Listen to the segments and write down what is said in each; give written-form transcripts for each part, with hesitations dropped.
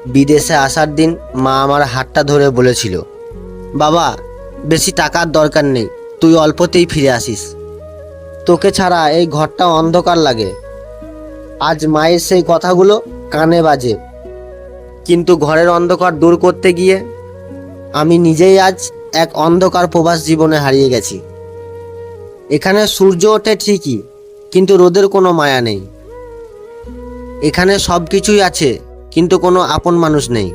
বিদেশে আসার দিন মা আমার হাতটা ধরে বলেছিল, বাবা বেশি টাকার দরকার নেই, তুই অল্পতেই ফিরে আসিস। তোকে ছাড়া এই ঘরটা অন্ধকার লাগে। আজ মায়ের সেই কথাগুলো কানে বাজে, কিন্তু ঘরের অন্ধকার দূর করতে গিয়ে আমি নিজেই আজ এক অন্ধকার প্রবাস জীবনে হারিয়ে গেছি। এখানে সূর্য ওঠে ঠিকই, কিন্তু রোদের কোনো মায়া নেই। এখানে সব কিছুই আছে, কিন্তু কোনো আপন মানুষ নেই।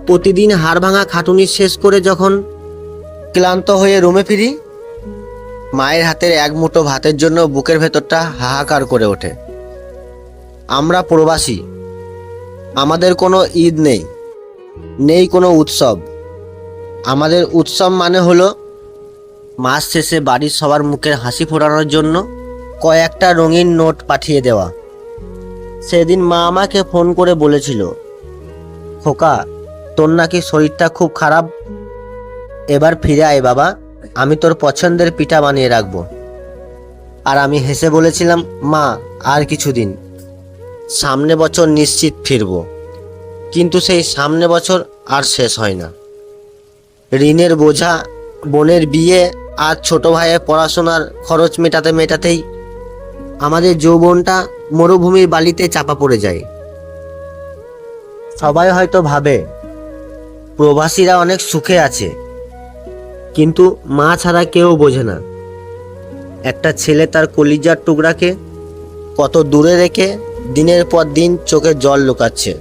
প্রতিদিন হাড় ভাঙা খাটুনি শেষ করে যখন ক্লান্ত হয়ে রুমে ফিরি, মায়ের হাতের এক মুঠো ভাতের জন্য বুকের ভেতরটা হাহাকার করে ওঠে। আমরা প্রবাসী, আমাদের কোনো ঈদ নেই, নেই কোনো উৎসব। আমাদের উৎসব মানে হলো মাস শেষে বাড়ির সবার মুখের হাসি ফোটানোর জন্য কয়েকটা রঙিন নোট পাঠিয়ে দেওয়া। সেদিন মা আমাকে ফোন করে বলেছিল, খোকা তোর নাকি শরীরটা খুব খারাপ, এবার ফিরে আয় বাবা, আমি তোর পছন্দের পিঠা বানিয়ে রাখবো। আর আমি হেসে বলেছিলাম, মা আর কিছুদিন, সামনে বছর নিশ্চিত ফিরব। কিন্তু সেই সামনে বছর আর শেষ হয় না। ঋণের বোঝা, বোনের বিয়ে আর ছোট ভাইয়ের পড়াশোনার খরচ মেটাতে মেটাতেই আমাদের যৌবনটা মরুভূমির বালিতে চাপা পড়ে যায়। সবাই হয়তো ভাবে প্রবাসীরা অনেক সুখে আছে, কিন্তু মা ছাড়া কেউ বোঝে না একটা ছেলে তার কলিজার টুকরাকে কত দূরে রেখে দিনের পর দিন চোখে জল লুকাচ্ছে।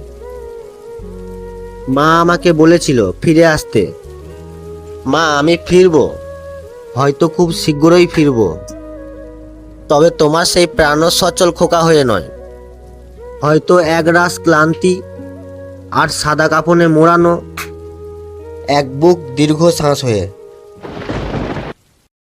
মা আমাকে বলেছিল ফিরে আসতে। মা আমি ফিরবো, হয়তো খুব শীঘ্রই ফিরবো, তবে তোমার সেই প্রাণ সচল খোকা হয়ে নয়, হয়তো একরাশ ক্লান্তি আর সাদা কাফনে মোড়ানো এক বুক দীর্ঘ শ্বাস হয়ে।